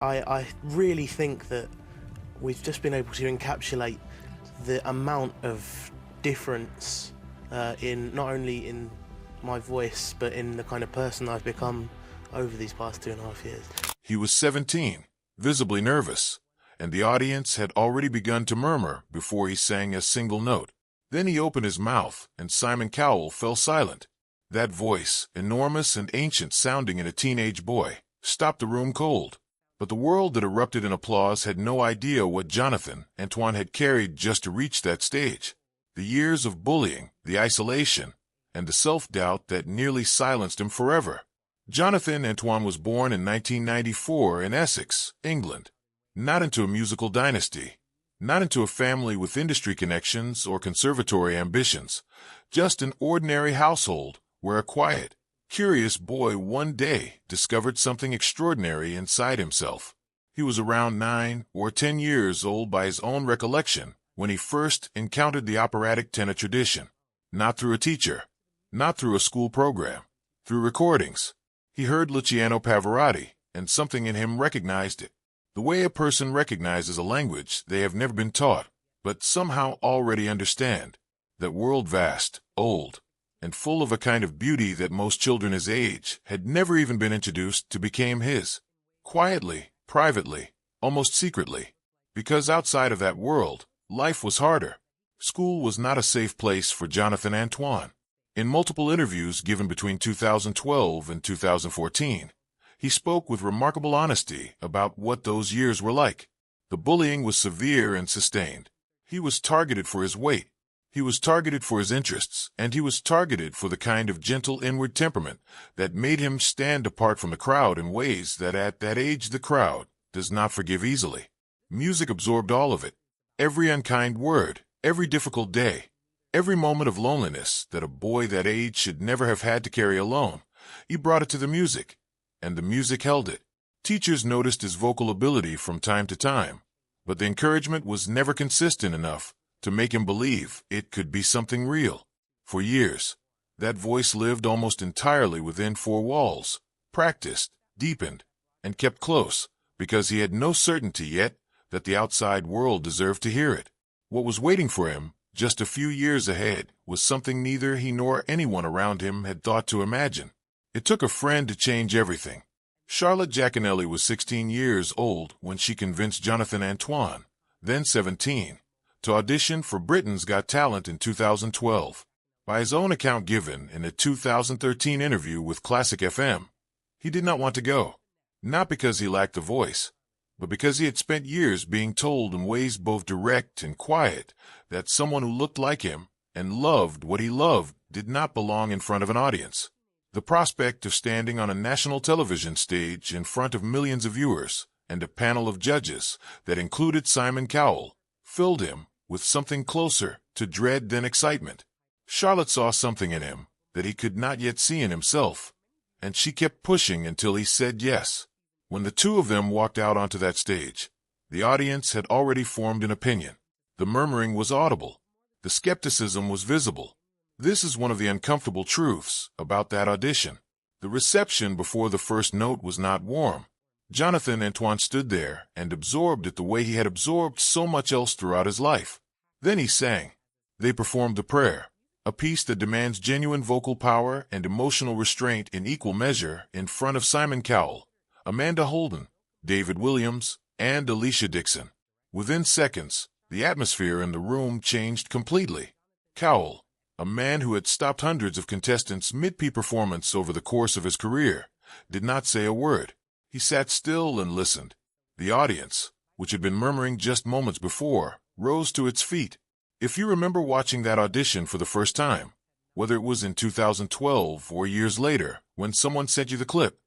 I really think that we've just been able to encapsulate the amount of difference in not only in my voice but in the kind of person I've become over these past 2.5 years. He was 17, visibly nervous, and the audience had already begun to murmur before he sang a single note. Then he opened his mouth, and Simon Cowell fell silent. That voice, enormous and ancient-sounding in a teenage boy, stopped the room cold. But the world that erupted in applause had no idea what Jonathan Antoine had carried just to reach that stage. The years of bullying, the isolation, and the self-doubt that nearly silenced him forever. Jonathan Antoine was born in 1994 in Essex, England. Not into a musical dynasty, not into a family with industry connections or conservatory ambitions, just an ordinary household where a quiet, curious boy one day discovered something extraordinary inside himself. He was around 9 or 10 years old by his own recollection when he first encountered the operatic tenor tradition. Not through a teacher, not through a school program, through recordings. He heard Luciano Pavarotti, and something in him recognized it. The way a person recognizes a language they have never been taught, but somehow already understand. That world vast, old, and full of a kind of beauty that most children his age had never even been introduced to became his. Quietly, privately, almost secretly. Because outside of that world, life was harder. School was not a safe place for Jonathan Antoine. In multiple interviews given between 2012 and 2014, he spoke with remarkable honesty about what those years were like. The bullying was severe and sustained. He was targeted for his weight. He was targeted for his interests, and he was targeted for the kind of gentle inward temperament that made him stand apart from the crowd in ways that at that age the crowd does not forgive easily. Music absorbed all of it. Every unkind word, every difficult day, every moment of loneliness that a boy that age should never have had to carry alone, he brought it to the music, and the music held it. Teachers noticed his vocal ability from time to time, but the encouragement was never consistent enough to make him believe it could be something real. For years, that voice lived almost entirely within 4 walls, practiced, deepened, and kept close, because he had no certainty yet that the outside world deserved to hear it. What was waiting for him, just a few years ahead, was something neither he nor anyone around him had thought to imagine. It took a friend to change everything. Charlotte Giaconelli was 16 years old when she convinced Jonathan Antoine, then 17, to audition for Britain's Got Talent in 2012. By his own account given in a 2013 interview with Classic FM, he did not want to go. Not because he lacked the voice, but because he had spent years being told in ways both direct and quiet that someone who looked like him and loved what he loved did not belong in front of an audience. The prospect of standing on a national television stage in front of millions of viewers and a panel of judges that included Simon Cowell filled him with something closer to dread than excitement. Charlotte saw something in him that he could not yet see in himself, and she kept pushing until he said yes. When the two of them walked out onto that stage, the audience had already formed an opinion. The murmuring was audible. The skepticism was visible. This is one of the uncomfortable truths about that audition. The reception before the first note was not warm. Jonathan Antoine stood there and absorbed it the way he had absorbed so much else throughout his life. Then he sang. They performed the prayer, a piece that demands genuine vocal power and emotional restraint in equal measure in front of Simon Cowell, Amanda Holden, David Williams, and Alicia Dixon. Within seconds, the atmosphere in the room changed completely. Cowell, a man who had stopped hundreds of contestants mid-peak performance over the course of his career, did not say a word. He sat still and listened. The audience, which had been murmuring just moments before, rose to its feet. If you remember watching that audition for the first time, whether it was in 2012 or years later when someone sent you the clip,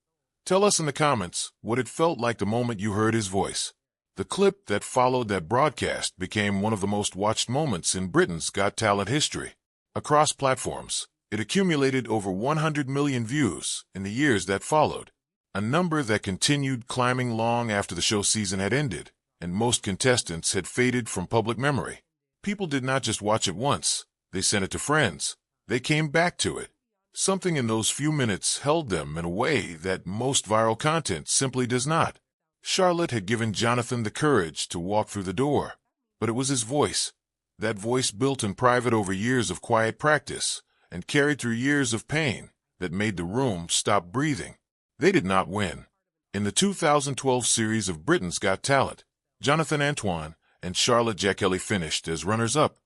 tell us in the comments what it felt like the moment you heard his voice. The clip that followed that broadcast became one of the most watched moments in Britain's Got Talent history. Across platforms, it accumulated over 100 million views in the years that followed, a number that continued climbing long after the show season had ended, and most contestants had faded from public memory. People did not just watch it once, they sent it to friends. They came back to it. Something in those few minutes held them in a way that most viral content simply does not. Charlotte had given Jonathan the courage to walk through the door, but it was his voice, that voice built in private over years of quiet practice and carried through years of pain, that made the room stop breathing. They did not win. In the 2012 series of Britain's Got Talent, Jonathan Antoine and Charlotte Jackelly finished as runners-up,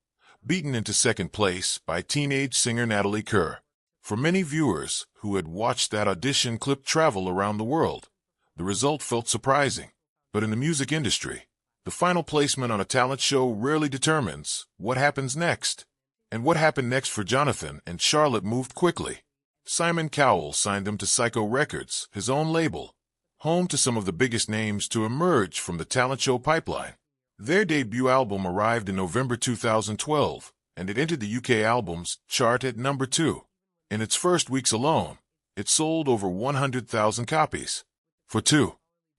beaten into second place by teenage singer Natalie Kerr. For many viewers who had watched that audition clip travel around the world, the result felt surprising. But in the music industry, the final placement on a talent show rarely determines what happens next. And what happened next for Jonathan and Charlotte moved quickly. Simon Cowell signed them to Psycho Records, his own label, home to some of the biggest names to emerge from the talent show pipeline. Their debut album arrived in November 2012, and it entered the UK albums chart at number 2. In its first weeks alone, it sold over 100,000 copies. For two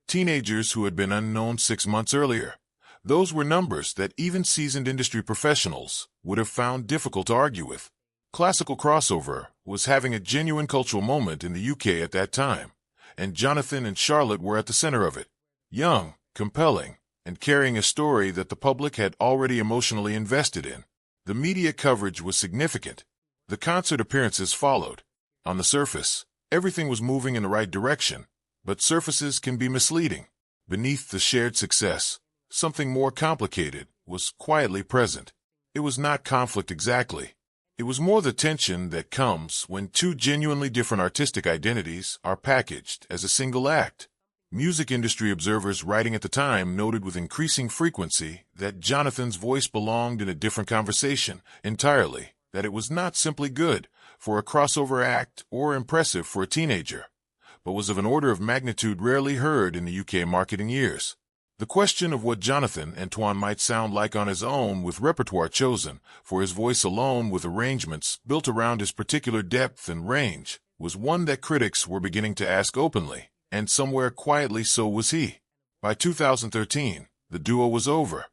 teenagers who had been unknown 6 months earlier, those were numbers that even seasoned industry professionals would have found difficult to argue with. Classical crossover was having a genuine cultural moment in the UK at that time, and Jonathan and Charlotte were at the center of it. Young, compelling, and carrying a story that the public had already emotionally invested in. The media coverage was significant. The concert appearances followed. On the surface, everything was moving in the right direction, but surfaces can be misleading. Beneath the shared success, something more complicated was quietly present. It was not conflict exactly. It was more the tension that comes when two genuinely different artistic identities are packaged as a single act. Music industry observers writing at the time noted with increasing frequency that Jonathan's voice belonged in a different conversation entirely, that it was not simply good for a crossover act or impressive for a teenager, but was of an order of magnitude rarely heard in the UK marketing years. The question of what Jonathan Antoine might sound like on his own with repertoire chosen for his voice alone with arrangements built around his particular depth and range was one that critics were beginning to ask openly, and somewhere quietly so was he. By 2013, the duo was over.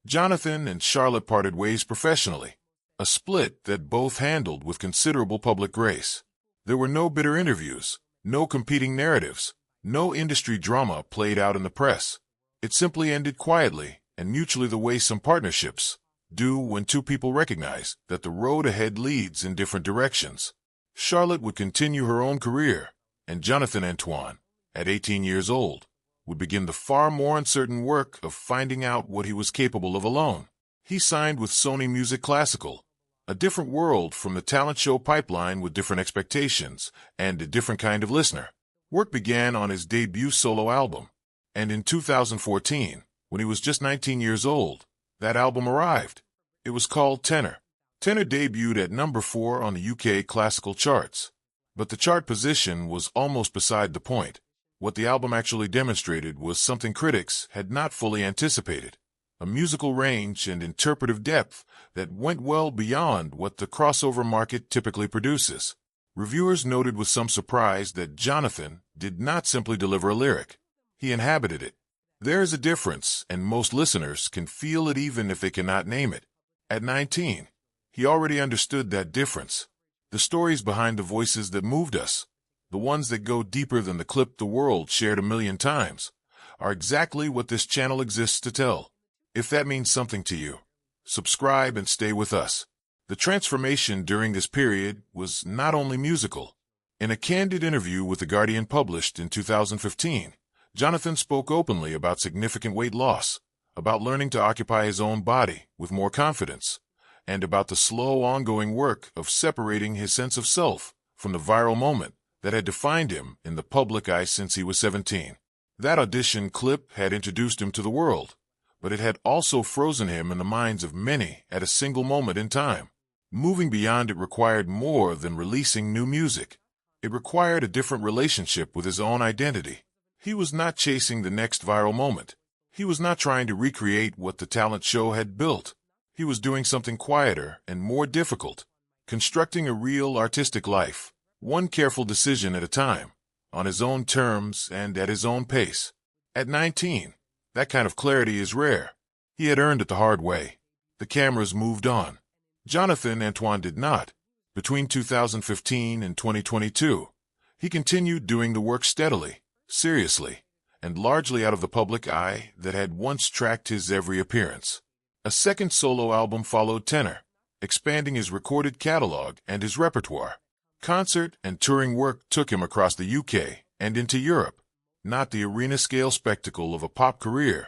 Jonathan and Charlotte parted ways professionally, a split that both handled with considerable public grace. There were no bitter interviews, no competing narratives, no industry drama played out in the press. It simply ended quietly and mutually the way some partnerships do when two people recognize that the road ahead leads in different directions. Charlotte would continue her own career, and Jonathan Antoine, at 18 years old, would begin the far more uncertain work of finding out what he was capable of alone. He signed with Sony Music Classical, a different world from the talent show pipeline with different expectations and a different kind of listener. Work began on his debut solo album. And in 2014, when he was just 19 years old, that album arrived. It was called Tenor. Tenor debuted at number 4 on the UK classical charts. But the chart position was almost beside the point. What the album actually demonstrated was something critics had not fully anticipated, a musical range and interpretive depth that went well beyond what the crossover market typically produces. Reviewers noted with some surprise that Jonathan did not simply deliver a lyric. He inhabited it. There is a difference, and most listeners can feel it even if they cannot name it. At 19, he already understood that difference. The stories behind the voices that moved us, the ones that go deeper than the clip the world shared 1,000,000 times, are exactly what this channel exists to tell. If that means something to you, subscribe and stay with us. The transformation during this period was not only musical. In a candid interview with The Guardian published in 2015, Jonathan spoke openly about significant weight loss, about learning to occupy his own body with more confidence, and about the slow ongoing work of separating his sense of self from the viral moment that had defined him in the public eye since he was 17. That audition clip had introduced him to the world, but it had also frozen him in the minds of many at a single moment in time. Moving beyond it required more than releasing new music. It required a different relationship with his own identity. He was not chasing the next viral moment. He was not trying to recreate what the talent show had built. He was doing something quieter and more difficult, constructing a real artistic life, one careful decision at a time, on his own terms and at his own pace. At 19, that kind of clarity is rare. He had earned it the hard way. The cameras moved on. Jonathan Antoine did not. Between 2015 and 2022, he continued doing the work steadily, seriously, and largely out of the public eye that had once tracked his every appearance. A second solo album followed tenor, expanding his recorded catalog and his repertoire. Concert and touring work took him across the UK and into Europe, not the arena-scale spectacle of a pop career,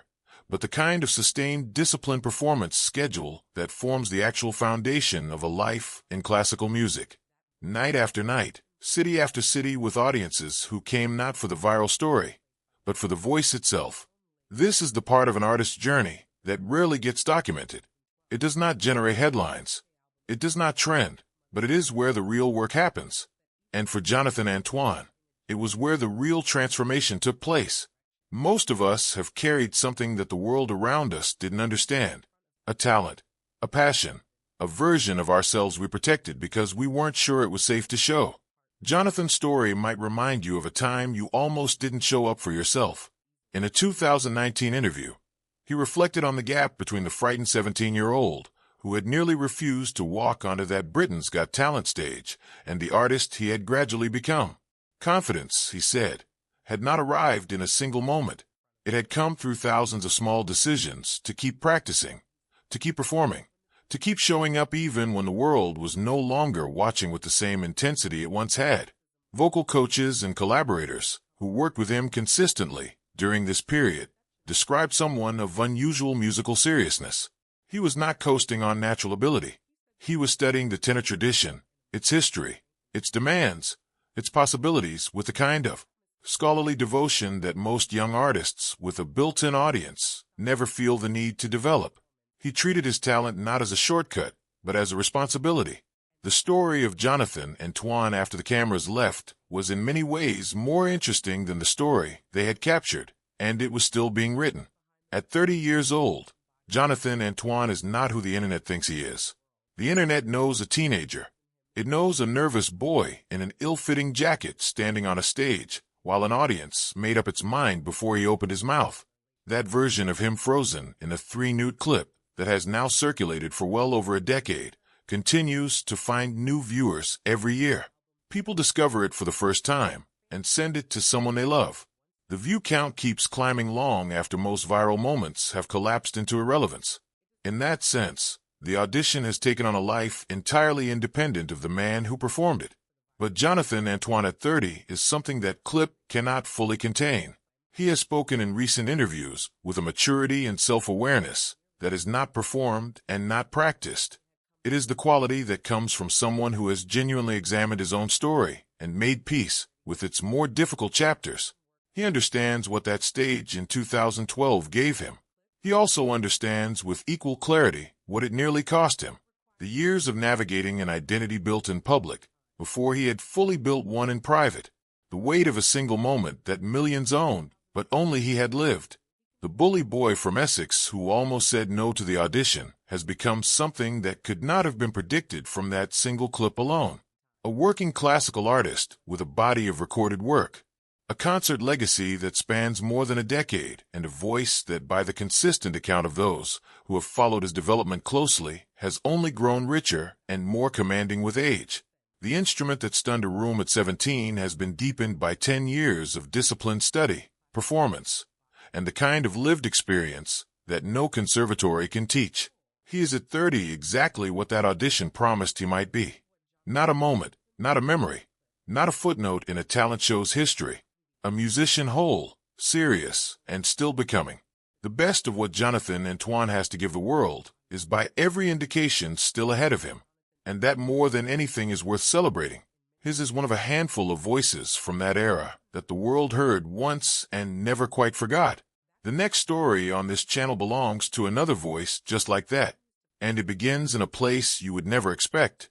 but the kind of sustained, disciplined performance schedule that forms the actual foundation of a life in classical music. Night after night, city after city, with audiences who came not for the viral story, but for the voice itself. This is the part of an artist's journey that rarely gets documented. It does not generate headlines. It does not trend, but it is where the real work happens. And for Jonathan Antoine, it was where the real transformation took place. Most of us have carried something that the world around us didn't understand. A talent, a passion, a version of ourselves we protected because we weren't sure it was safe to show. Jonathan's story might remind you of a time you almost didn't show up for yourself. In a 2019 interview, he reflected on the gap between the frightened 17-year-old who had nearly refused to walk onto that Britain's Got Talent stage and the artist he had gradually become. Confidence, he said, had not arrived in a single moment. It had come through thousands of small decisions to keep practicing, to keep performing, to keep showing up even when the world was no longer watching with the same intensity it once had. Vocal coaches and collaborators who worked with him consistently during this period described someone of unusual musical seriousness. He was not coasting on natural ability. He was studying the tenor tradition, its history, its demands, its possibilities with the kind of scholarly devotion that most young artists with a built-in audience never feel the need to develop. He treated his talent not as a shortcut, but as a responsibility. The story of Jonathan Antoine after the cameras left was in many ways more interesting than the story they had captured, and it was still being written. At 30 years old, Jonathan Antoine is not who the internet thinks he is. The internet knows a teenager. It knows a nervous boy in an ill-fitting jacket standing on a stage, while an audience made up its mind before he opened his mouth. That version of him frozen in a 3-minute clip that has now circulated for well over a decade continues to find new viewers every year. People discover it for the first time and send it to someone they love. The view count keeps climbing long after most viral moments have collapsed into irrelevance. In that sense, the audition has taken on a life entirely independent of the man who performed it. But Jonathan Antoine at 30 is something that clip cannot fully contain. He has spoken in recent interviews with a maturity and self-awareness that is not performed and not practiced. It is the quality that comes from someone who has genuinely examined his own story and made peace with its more difficult chapters. He understands what that stage in 2012 gave him. He also understands with equal clarity what it nearly cost him. The years of navigating an identity built in public before he had fully built one in private. The weight of a single moment that millions owned, but only he had lived. The bully boy from Essex who almost said no to the audition has become something that could not have been predicted from that single clip alone. A working classical artist with a body of recorded work. A concert legacy that spans more than a decade, and a voice that, by the consistent account of those who have followed his development closely, has only grown richer and more commanding with age. The instrument that stunned a room at 17 has been deepened by 10 years of disciplined study, performance, and the kind of lived experience that no conservatory can teach. He is at 30 exactly what that audition promised he might be. Not a moment, not a memory, not a footnote in a talent show's history. A musician whole, serious, and still becoming. The best of what Jonathan Antoine has to give the world is by every indication still ahead of him, and that more than anything is worth celebrating. His is one of a handful of voices from that era that the world heard once and never quite forgot. The next story on this channel belongs to another voice just like that, and it begins in a place you would never expect.